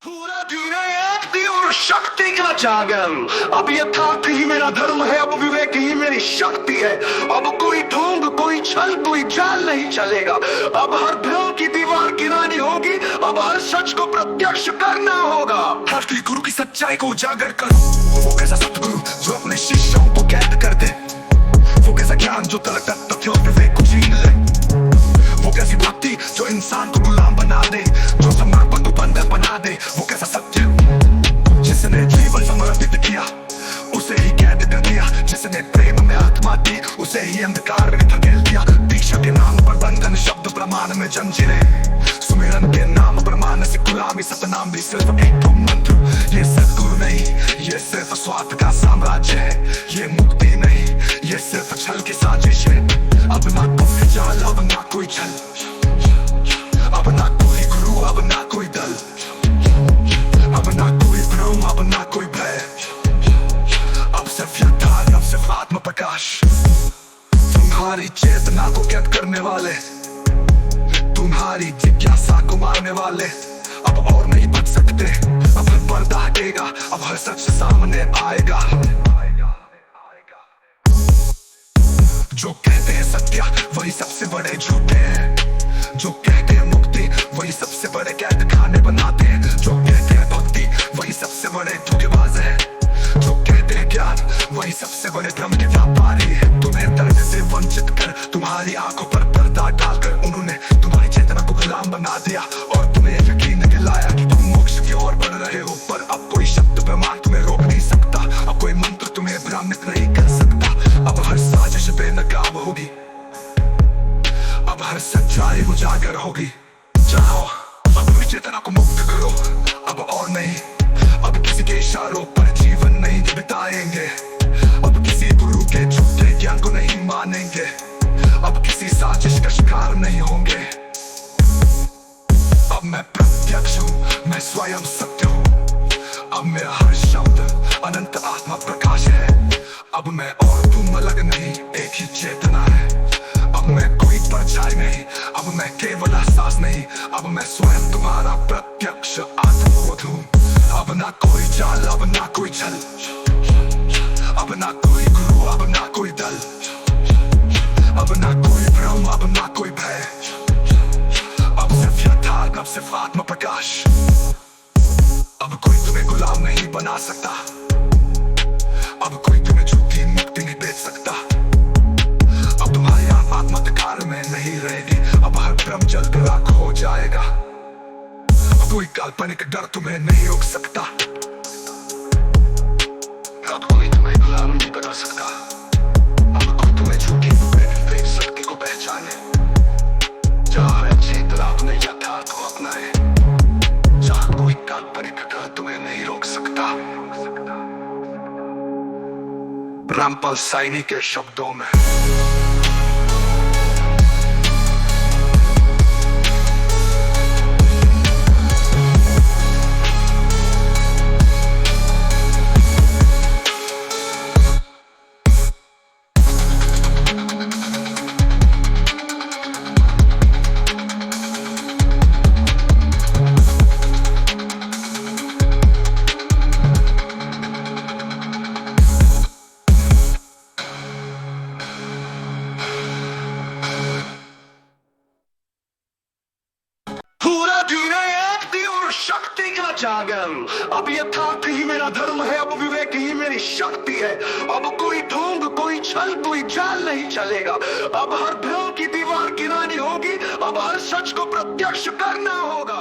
पूरा दुनिया और शक्ति का जागरण। अब यथार्थ ही मेरा धर्म है, अब विवेक ही मेरी शक्ति है। अब कोई ढोंग, कोई छल, कोई चाल नहीं चलेगा। अब हर भ्रम की दीवार गिरानी होगी, अब हर सच को प्रत्यक्ष करना होगा। हर गुरु की सच्चाई को उजागर कर। वो कैसा सतगुरु जो अपने शिष्यों को कैद कर दे। वो कैसा ज्ञान जो तलक तथ्यों और विवेक को छीन ले। वो कैसी भक्ति जो इंसान को गुलाम बना दे, जो समर्पण को बंधन बना दे। वो कैसा सत्य जिसने जीवन समर्पित किया, उसे ही कैद कर दिया। जिसने प्रेम में आत्मा दी, उसे ही अंधकार में धकेल दिया। दीक्षा के नाम पर बंधन, शब्द प्रमाण में जंजीरें। सुमिरन के नाम पर मानसिक गुलामी, सतनाम भी सिर्फ एक तो मंत्र। ये सद्गुरु नहीं, ये सिर्फ स्वार्थ का साम्राज्य है। ये मुक्ति नहीं, ये सिर्फ छल की साजिश है। अब ना कोई चाल, अब ना कोई छल, अब ना कोई गुरु, अब ना कोई दल, अब ना कोई भ्रम, अब ना कोई भय। अब सिर्फ यथार्थ, अब सिर्फ आत्म प्रकाश। तुम्हारी चेतना को कैद करने वाले, तुम्हारी जिज्ञासा को मारने वाले अब और नहीं बच सकते। अब हर पर्दा हटेगा, अब हर सच सामने आएगा। जो कहते हैं सत्य वही सबसे बड़े झूठे हैं। जो कहते हैं मुक्ति वही सबसे बड़े कैद खाने बनाते हैं। जो कहते हैं भक्ति वही सबसे बड़े धोखेबाज है। जो कहते हैं ज्ञान वही सबसे बड़े भ्रम के व्यापारी है। तुम्हें दर्द से वंचित कर, तुम्हारी आंखों पर पर्दा डालकर उन्होंने तुम्हारी चेतना को गुलाम बना दिया। और तुम्हें यकीन दिलाया कि तुम मोक्ष की ओर बढ़ रहे हो। पर अब कोई शब्द प्रमाण तुम्हें रोक नहीं सकता। अब कोई मंत्र तुम्हें भ्रमित नहीं कर सकता। अब हर साजिश बेनकाब होगी, अब हर सच्चाई उजागर होगी। जाओ अब अपनी चेतना को मुक्त करो, अब और नहीं। अब किसी के इशारों पर जीवन नहीं बिताएंगे। अब किसी गुरु के झूठे ज्ञान को नहीं मानेंगे। अब किसी साजिश का शिकार नहीं होंगे। अब मैं प्रत्यक्ष हूँ, मैं स्वयं सत्य हूँ। अब मेरा हर शब्द अनंत आत्मा प्रकाश है। अब मैं और तुम अलग नहीं, एक ही चेतना है। अब मैं कोई परछाई नहीं, अब मैं केवल एहसास नहीं। अब मैं स्वयं तुम्हारा प्रत्यक्ष आत्मबोध हूँ। अब ना कोई चाल, अब ना कोई छल, अब ना कोई गुरु, अब ना कोई दल, अब ना कोई भ्रम, अब ना कोई भय। अब सिर्फ यथार्थ, अब सिर्फ आत्म प्रकाश। अब कोई तुम्हें गुलाम नहीं बना सकता। अब कोई तुम्हें झूठी मुक्ति नहीं बेच सकता। अब तुम्हारी आत्मा अंधकार में नहीं रहेगी। अब हर भ्रम जल्द राख हो जाएगा। अब कोई काल्पनिक डर तुम्हें नहीं रोक सकता। अब कोई तुम्हें गुलाम नहीं बना सकता। अब कोई तुम्हें झूठी फेक सत्य को पहचाने। जहाँ है चेतना अपने यथार्थ को अपनाए। जहाँ कोई काल्पनिक डर तुम्हें नहीं रोक सकता। रामपाल साइनी के शब्दों में। पूरा दुनिया और शक्ति का जागरण। अब यथार्थ ही मेरा धर्म है, अब विवेक ही मेरी शक्ति है। अब कोई ढोंग, कोई छल, कोई चाल नहीं चलेगा। अब हर भ्रम की दीवार गिरानी होगी, अब हर सच को प्रत्यक्ष करना होगा।